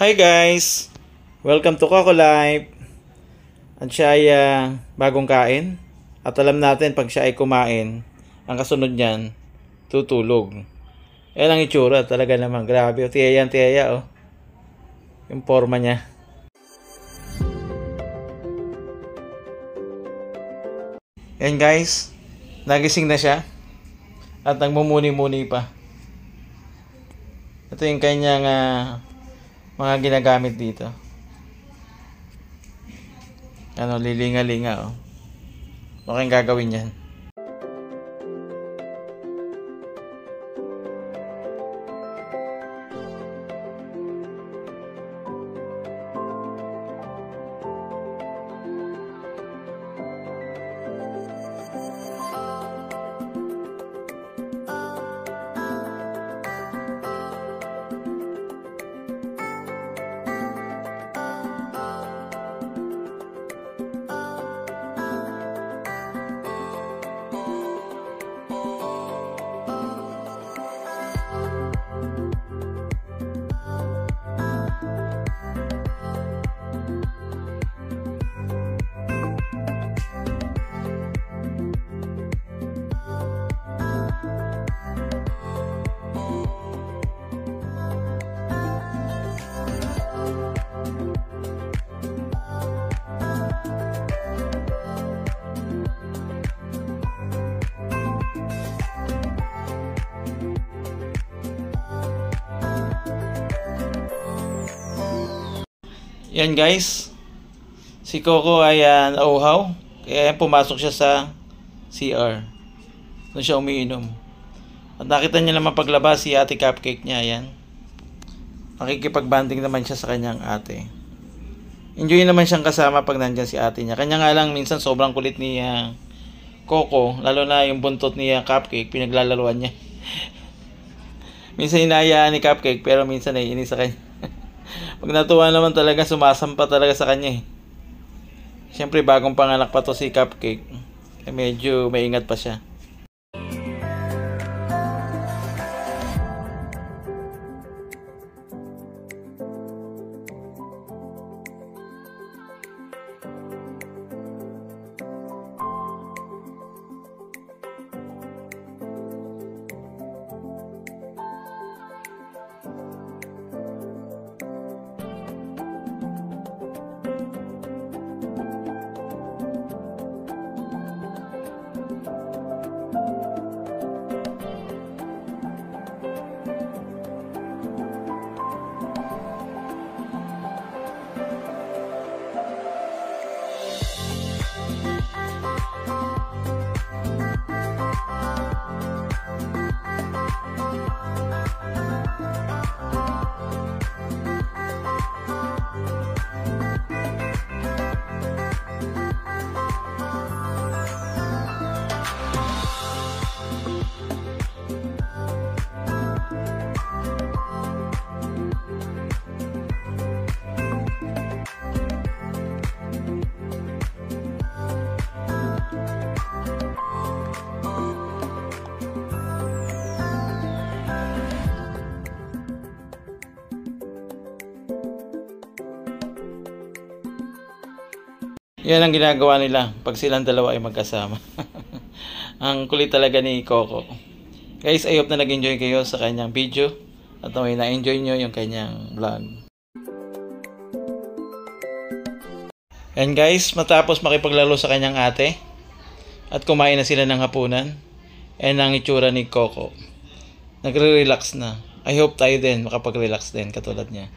Hi guys! Welcome to Coco Life. At siya ay bagong kain. At alam natin pag siya ay kumain, ang kasunod niyan, tutulog. Yan ang itsura talaga naman. Grabe. O, tiyaya oh. Yung forma niya. Yan guys. Nagising na siya. At nagmumuni-muni pa. Ito yung kanyang mga ginagamit dito. Lilinga-linga oh. Okay gagawin yan. Yan guys, si Coco ay nauhaw, kaya pumasok siya sa CR. Doon siya umiinom. At nakita niya naman paglabas si ate Cupcake niya, yan. Nakikipag-banding naman siya sa kanyang ate. Enjoy naman siyang kasama pag nandyan si ate niya. Kanya nga lang minsan sobrang kulit ni Coco, lalo na yung buntot ni Cupcake, pinaglalaruan niya. Minsan hinahayaan ni Cupcake pero minsan naiinis sa kanya. Pag natuwa naman talaga, sumasampa talaga sa kanya eh. Siyempre bagong panganak pa to si Cupcake, medyo maingat pa siya. Yan ang ginagawa nila pag silang dalawa ay magkasama. Ang kulit talaga ni Coco. Guys, I hope na nag-enjoy kayo sa kanyang video at may na-enjoy nyo yung kanyang vlog. And guys, matapos makipaglaro sa kanyang ate at kumain na sila ng hapunan, and ang itsura ni Coco, nagre-relax na. I hope tayo din makapag-relax din katulad niya.